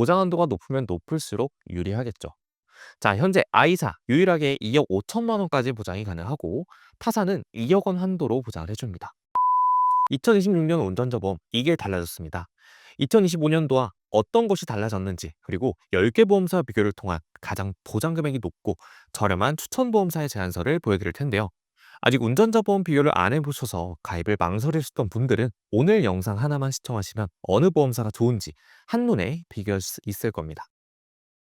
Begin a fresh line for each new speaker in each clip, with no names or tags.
보장 한도가 높으면 높을수록 유리하겠죠. 자, 현재 I사 유일하게 2억 5천만 원까지 보장이 가능하고 타사는 2억 원 한도로 보장을 해줍니다. 2026년 운전자 보험 이게 달라졌습니다. 2025년도와 어떤 것이 달라졌는지 그리고 10개 보험사 비교를 통한 가장 보장 금액이 높고 저렴한 추천 보험사의 제안서를 보여드릴 텐데요. 아직 운전자 보험 비교를 안 해보셔서 가입을 망설이셨던 분들은 오늘 영상 하나만 시청하시면 어느 보험사가 좋은지 한눈에 비교할 수 있을 겁니다.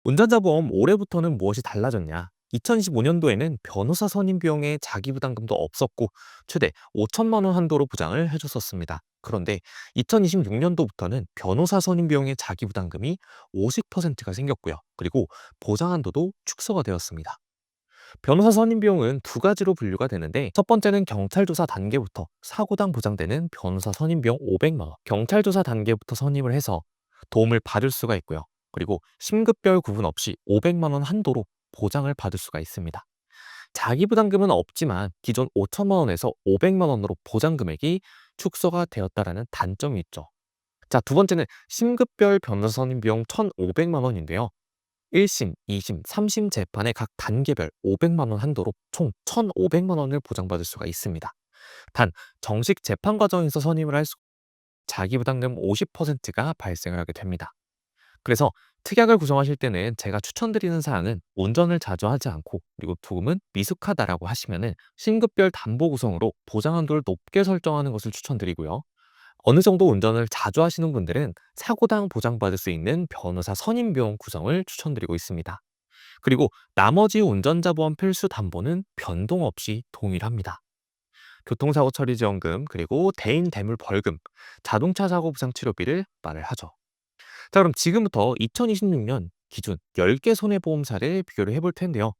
운전자 보험 올해부터는 무엇이 달라졌냐? 2025년도에는 변호사 선임 비용에 자기 부담금도 없었고 최대 5천만 원 한도로 보장을 해줬었습니다. 그런데 2026년도부터는 변호사 선임 비용의 자기 부담금이 50%가 생겼고요. 그리고 보장 한도도 축소가 되었습니다. 변호사 선임 비용은 두 가지로 분류가 되는데 첫 번째는 경찰 조사 단계부터 사고당 보장되는 변호사 선임 비용 500만 원. 경찰 조사 단계부터 선임을 해서 도움을 받을 수가 있고요. 그리고 심급별 구분 없이 500만 원 한도로 보장을 받을 수가 있습니다. 자기 부담금은 없지만 기존 5천만 원에서 500만 원으로 보장 금액이 축소가 되었다라는 단점이 있죠. 자, 두 번째는 심급별 변호사 선임 비용 1,500만 원인데요. 1심, 2심, 3심 재판의 각 단계별 500만 원 한도로 총 1,500만 원을 보장받을 수가 있습니다. 단 정식 재판 과정에서 선임을 할 수 자기 부담금 50%가 발생을 하게 됩니다. 그래서 특약을 구성하실 때는 제가 추천드리는 사항은 운전을 자주 하지 않고 그리고 도금은 미숙하다라고 하시면은 신급별 담보 구성으로 보장 한도를 높게 설정하는 것을 추천드리고요. 어느 정도 운전을 자주 하시는 분들은 사고당 보장받을 수 있는 변호사 선임 비용 구성을 추천드리고 있습니다. 그리고 나머지 운전자 보험 필수 담보는 변동 없이 동일합니다. 교통사고 처리 지원금, 그리고 대인 대물 벌금, 자동차 사고 부상 치료비를 말을 하죠. 자, 그럼 지금부터 2026년 기준 10개 손해보험사를 비교를 해볼 텐데요.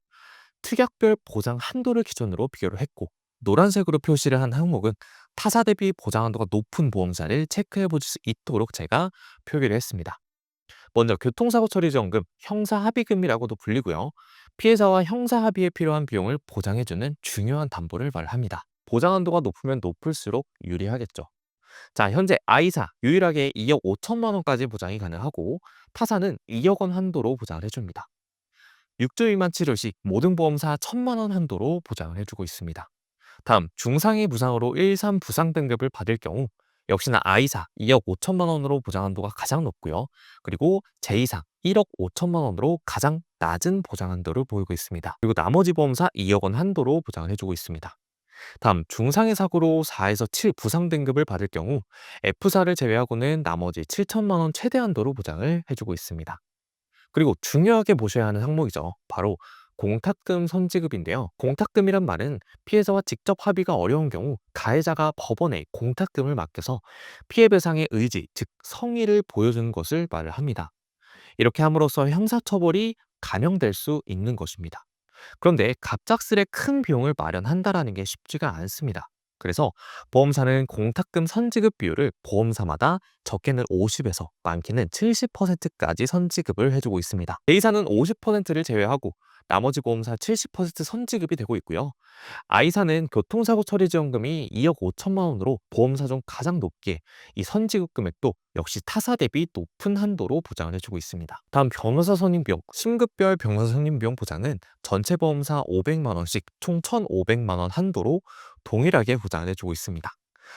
특약별 보장 한도를 기준으로 비교를 했고 노란색으로 표시를 한 항목은 타사 대비 보장 한도가 높은 보험사를 체크해 볼 수 있도록 제가 표기를 했습니다. 먼저 교통사고 처리 지원금, 형사 합의금이라고도 불리고요. 피해자와 형사 합의에 필요한 비용을 보장해주는 중요한 담보를 말합니다. 보장 한도가 높으면 높을수록 유리하겠죠. 자, 현재 I사 유일하게 2억 5천만 원까지 보장이 가능하고 타사는 2억 원 한도로 보장을 해줍니다. 6주 미만 치료 시 모든 보험사 1천만 원 한도로 보장을 해주고 있습니다. 다음 중상해 부상으로 1, 3 부상 등급을 받을 경우 역시나 I사 2억 5천만 원으로 보장 한도가 가장 높고요. 그리고 J사 1억 5천만 원으로 가장 낮은 보장 한도를 보이고 있습니다. 그리고 나머지 보험사 2억 원 한도로 보장을 해주고 있습니다. 다음 중상해 사고로 4에서 7 부상 등급을 받을 경우 F사를 제외하고는 나머지 7천만 원 최대 한도로 보장을 해주고 있습니다. 그리고 중요하게 보셔야 하는 항목이죠. 바로 공탁금 선지급인데요. 공탁금이란 말은 피해자와 직접 합의가 어려운 경우 가해자가 법원에 공탁금을 맡겨서 피해 배상의 의지, 즉 성의를 보여주는 것을 말을 합니다. 이렇게 함으로써 형사처벌이 감형될 수 있는 것입니다. 그런데 갑작스레 큰 비용을 마련한다라는 게 쉽지가 않습니다. 그래서 보험사는 공탁금 선지급 비율을 보험사마다 적게는 50에서 많게는 70%까지 선지급을 해주고 있습니다. A사는 50%를 제외하고 나머지 보험사 70% 선지급이 되고 있고요. I사는 교통사고 처리 지원금이 2억 5천만 원으로 보험사 중 가장 높게 이 선지급 금액도 역시 타사 대비 높은 한도로 보장을 해주고 있습니다. 다음 변호사 선임 비용, 심급별 변호사 선임 비용 보장은 전체 보험사 500만 원씩 총 1,500만 원 한도로 동일하게 보장을 해주고 있습니다.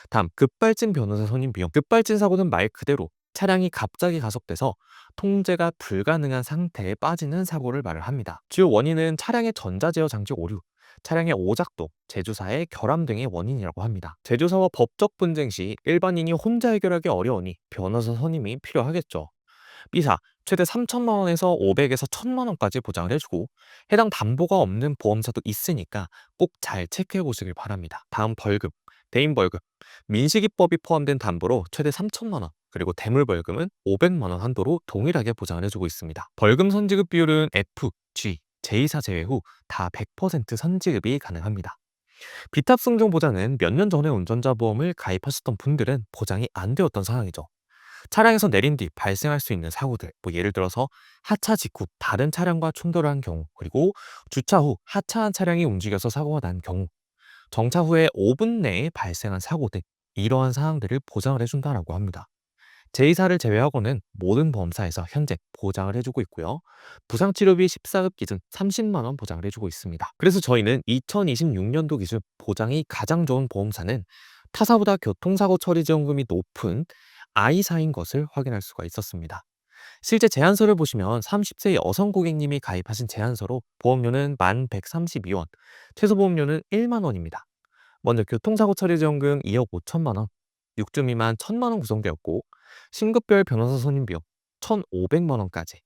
다음 급발진 변호사 선임 비용, 급발진 사고는 말 그대로 차량이 갑자기 가속돼서 통제가 불가능한 상태에 빠지는 사고를 말을 합니다. 주요 원인은 차량의 전자제어 장치 오류, 차량의 오작동, 제조사의 결함 등의 원인이라고 합니다. 제조사와 법적 분쟁 시 일반인이 혼자 해결하기 어려우니 변호사 선임이 필요하겠죠. B사 최대 3천만 원에서 500에서 1,000만 원까지 보장을 해주고 해당 담보가 없는 보험사도 있으니까 꼭 잘 체크해 보시길 바랍니다. 다음 벌금, 대인 벌금, 민식이법이 포함된 담보로 최대 3천만 원, 그리고 대물 벌금은 500만 원 한도로 동일하게 보장을 해주고 있습니다. 벌금 선지급 비율은 F, G, J사 제외 후 다 100% 선지급이 가능합니다. 비탑 승정 보장은 몇 년 전에 운전자 보험을 가입하셨던 분들은 보장이 안 되었던 상황이죠. 차량에서 내린 뒤 발생할 수 있는 사고들, 뭐 예를 들어서 하차 직후 다른 차량과 충돌을 한 경우, 그리고 주차 후 하차한 차량이 움직여서 사고가 난 경우, 정차 후에 5분 내에 발생한 사고 등 이러한 사항들을 보장을 해준다라고 합니다. 제2사를 제외하고는 모든 보험사에서 현재 보장을 해주고 있고요. 부상치료비 14급 기준 30만 원 보장을 해주고 있습니다. 그래서 저희는 2026년도 기준 보장이 가장 좋은 보험사는 타사보다 교통사고 처리 지원금이 높은 I사인 것을 확인할 수가 있었습니다. 실제 제안서를 보시면 30세 여성 고객님이 가입하신 제안서로 보험료는 1132원, 최소보험료는 1만 원입니다. 먼저 교통사고 처리지원금 2억 5천만 원, 6주 미만 1천만 원 구성되었고, 신급별 변호사 선임비용 1,500만 원까지,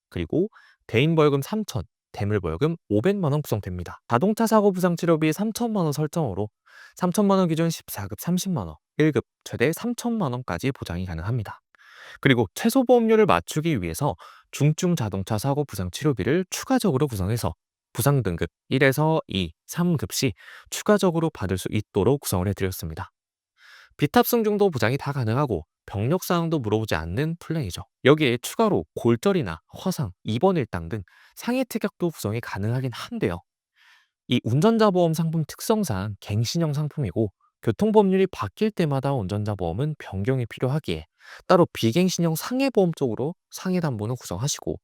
그리고 대인벌금 3천, 대물벌금 500만 원 구성됩니다. 자동차 사고 부상치료비 3천만 원 설정으로 3천만 원 기준 14급 30만 원, 1급 최대 3천만 원까지 보장이 가능합니다. 그리고 최소 보험료를 맞추기 위해서 중증 자동차 사고 부상 치료비를 추가적으로 구성해서 부상 등급 1에서 2, 3급 시 추가적으로 받을 수 있도록 구성을 해드렸습니다. 비탑승 정도 보장이 다 가능하고 병력 사항도 물어보지 않는 플랜이죠. 여기에 추가로 골절이나 화상, 입원 일당 등 상해 특약도 구성이 가능하긴 한데요. 이 운전자 보험 상품 특성상 갱신형 상품이고 교통법률이 바뀔 때마다 운전자 보험은 변경이 필요하기에 따로 비갱신형 상해보험 쪽으로 상해담보는 구성하시고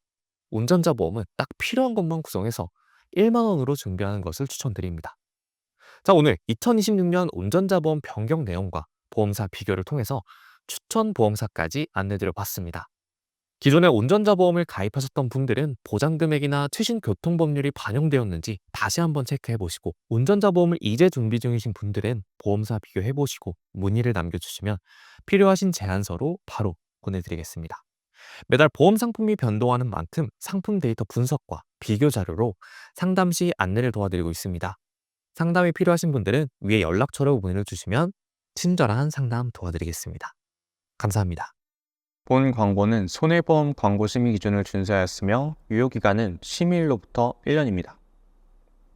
운전자 보험은 딱 필요한 것만 구성해서 1만 원으로 준비하는 것을 추천드립니다. 자, 오늘 2026년 운전자 보험 변경 내용과 보험사 비교를 통해서 추천 보험사까지 안내드려 봤습니다. 기존에 운전자 보험을 가입하셨던 분들은 보장 금액이나 최신 교통법률이 반영되었는지 다시 한번 체크해 보시고, 운전자 보험을 이제 준비 중이신 분들은 보험사 비교해 보시고 문의를 남겨주시면 필요하신 제안서로 바로 보내드리겠습니다. 매달 보험 상품이 변동하는 만큼 상품 데이터 분석과 비교 자료로 상담 시 안내를 도와드리고 있습니다. 상담이 필요하신 분들은 위에 연락처로 문의를 주시면 친절한 상담 도와드리겠습니다. 감사합니다.
본 광고는 손해보험 광고 심의 기준을 준수하였으며 유효기간은 심의일로부터 1년입니다.